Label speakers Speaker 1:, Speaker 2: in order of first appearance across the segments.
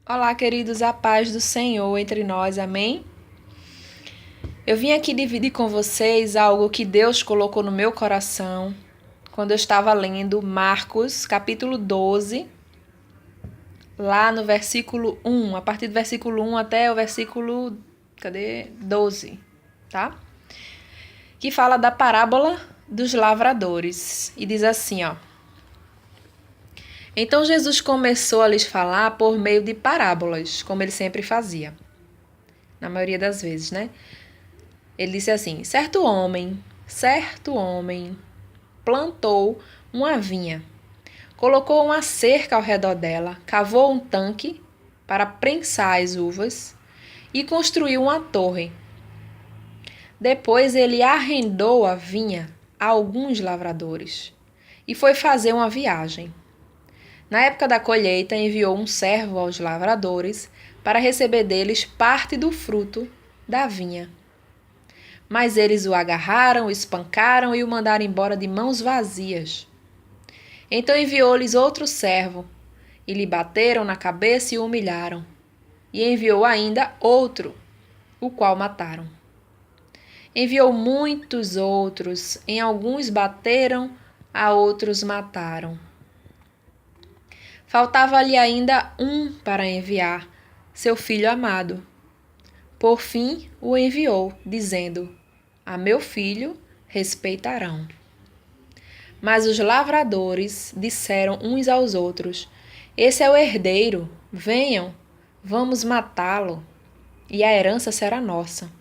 Speaker 1: Olá, queridos, a paz do Senhor entre nós, amém? Eu vim aqui dividir com vocês algo que Deus colocou no meu coração quando eu estava lendo Marcos, capítulo 12, lá no versículo 1, a partir do versículo 1 até o versículo, 12, tá? Que fala da parábola dos lavradores e diz assim, ó: Então Jesus começou a lhes falar por meio de parábolas, como ele sempre fazia, na maioria das vezes, né? Ele disse assim: certo homem, plantou uma vinha, colocou uma cerca ao redor dela, cavou um tanque para prensar as uvas e construiu uma torre. Depois ele arrendou a vinha a alguns lavradores e foi fazer uma viagem. Na época da colheita, enviou um servo aos lavradores para receber deles parte do fruto da vinha. Mas eles o agarraram, o espancaram e o mandaram embora de mãos vazias. Então enviou-lhes outro servo, e lhe bateram na cabeça e o humilharam. E enviou ainda outro, o qual mataram. Enviou muitos outros, em alguns bateram, a outros mataram. Faltava-lhe ainda um para enviar, seu filho amado. Por fim o enviou, dizendo: A meu filho respeitarão. Mas os lavradores disseram uns aos outros: Esse é o herdeiro, venham, vamos matá-lo, e a herança será nossa.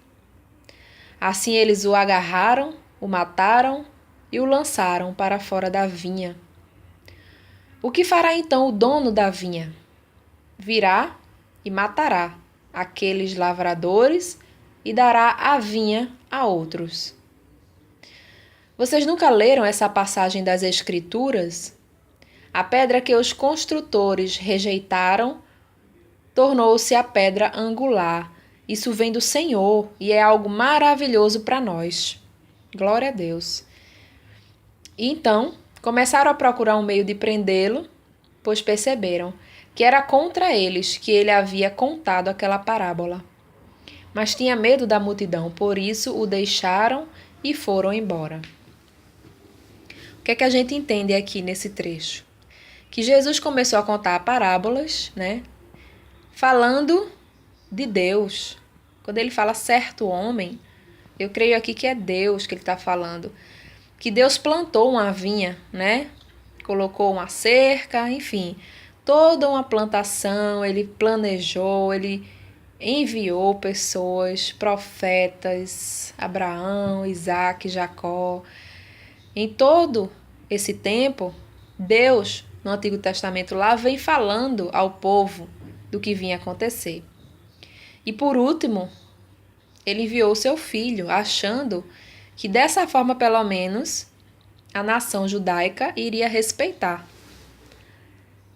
Speaker 1: Assim eles o agarraram, o mataram e o lançaram para fora da vinha. O que fará então o dono da vinha? Virá e matará aqueles lavradores e dará a vinha a outros. Vocês nunca leram essa passagem das Escrituras? A pedra que os construtores rejeitaram tornou-se a pedra angular. Isso vem do Senhor e é algo maravilhoso para nós. Glória a Deus. E então, começaram a procurar um meio de prendê-lo, pois perceberam que era contra eles que ele havia contado aquela parábola. Mas tinha medo da multidão, por isso o deixaram e foram embora. O que é que a gente entende aqui nesse trecho? Que Jesus começou a contar parábolas, né? Falando de Deus. Quando ele fala certo homem, eu creio aqui que é Deus que ele está falando. Que Deus plantou uma vinha, né? Colocou uma cerca, enfim, toda uma plantação, ele planejou, ele enviou pessoas, profetas, Abraão, Isaac, Jacó. Em todo esse tempo, Deus, no Antigo Testamento lá, vem falando ao povo do que vinha acontecer. E por último, ele enviou seu filho, achando que dessa forma, pelo menos, a nação judaica iria respeitar,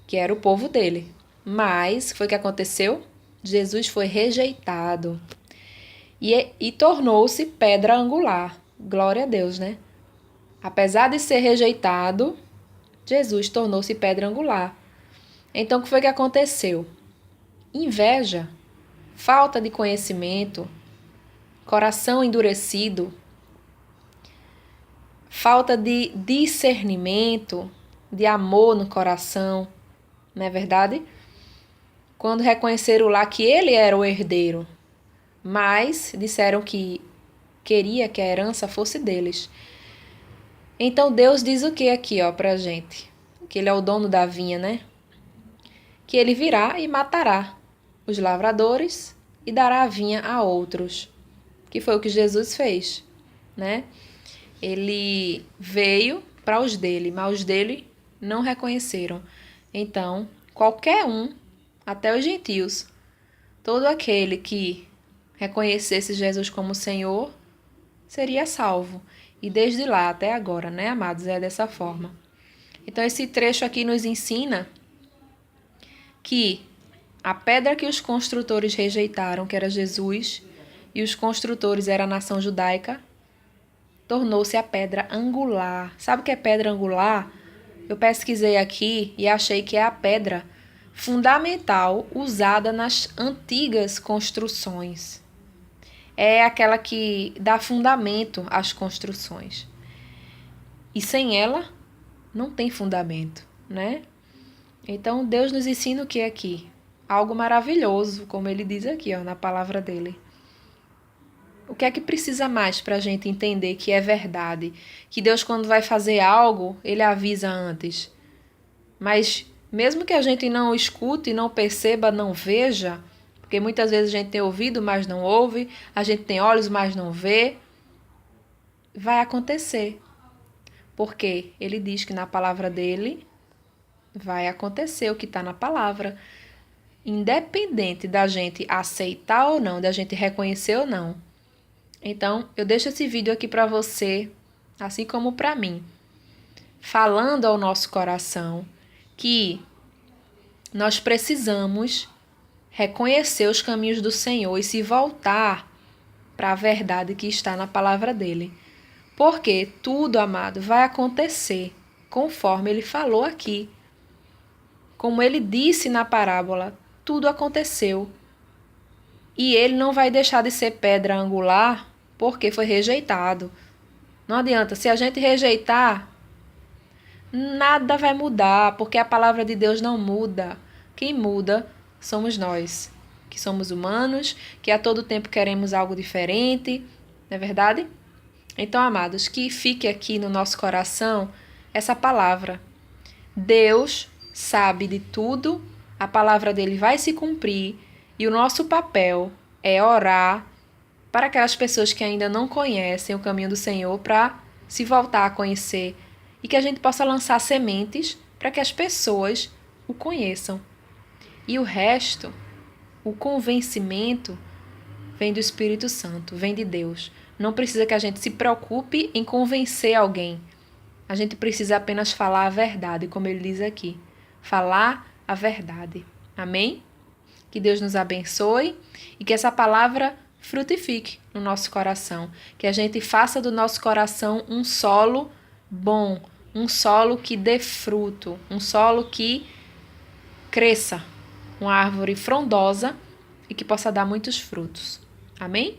Speaker 1: que era o povo dele. Mas foi o que aconteceu? Jesus foi rejeitado e tornou-se pedra angular. Glória a Deus, né? Apesar de ser rejeitado, Jesus tornou-se pedra angular. Então, o que foi que aconteceu? Inveja, falta de conhecimento, coração endurecido, falta de discernimento, de amor no coração, não é verdade? Quando reconheceram lá que ele era o herdeiro, mas disseram que queria que a herança fosse deles. Então Deus diz o que aqui, ó, pra gente? Que ele é o dono da vinha, né? Que ele virá e matará os lavradores e dará a vinha a outros. Que foi o que Jesus fez, né? Ele veio para os dele, mas os dele não reconheceram. Então, qualquer um, até os gentios, todo aquele que reconhecesse Jesus como Senhor, seria salvo. E desde lá até agora, né, amados, é dessa forma. Então, esse trecho aqui nos ensina que a pedra que os construtores rejeitaram, que era Jesus, e os construtores era a nação judaica, tornou-se a pedra angular. Sabe o que é pedra angular? Eu pesquisei aqui e achei que é a pedra fundamental usada nas antigas construções. É aquela que dá fundamento às construções. E sem ela, não tem fundamento, né? Então, Deus nos ensina o que aqui? Algo maravilhoso, como ele diz aqui, na palavra dele. O que é que precisa mais para a gente entender que é verdade? Que Deus, quando vai fazer algo, ele avisa antes. Mas, mesmo que a gente não escute, não perceba, não veja, porque muitas vezes a gente tem ouvido, mas não ouve, a gente tem olhos, mas não vê, vai acontecer. Porque ele diz que na palavra dele vai acontecer o que está na palavra. Independente da gente aceitar ou não, da gente reconhecer ou não. Então, eu deixo esse vídeo aqui para você, assim como para mim, falando ao nosso coração que nós precisamos reconhecer os caminhos do Senhor e se voltar para a verdade que está na palavra dele. Porque tudo, amado, vai acontecer conforme ele falou aqui. Como ele disse na parábola, tudo aconteceu. E ele não vai deixar de ser pedra angular porque foi rejeitado. Não adianta, se a gente rejeitar, nada vai mudar, porque a palavra de Deus não muda. Quem muda somos nós, que somos humanos, que a todo tempo queremos algo diferente, não é verdade? Então, amados, que fique aqui no nosso coração essa palavra. Deus sabe de tudo, a palavra dele vai se cumprir e o nosso papel é orar para aquelas pessoas que ainda não conhecem o caminho do Senhor para se voltar a conhecer e que a gente possa lançar sementes para que as pessoas o conheçam. E o resto, o convencimento, vem do Espírito Santo, vem de Deus. Não precisa que a gente se preocupe em convencer alguém. A gente precisa apenas falar a verdade, como ele diz aqui. Falar a verdade. Amém? Que Deus nos abençoe e que essa palavra frutifique no nosso coração. Que a gente faça do nosso coração um solo bom, um solo que dê fruto, um solo que cresça, uma árvore frondosa e que possa dar muitos frutos. Amém?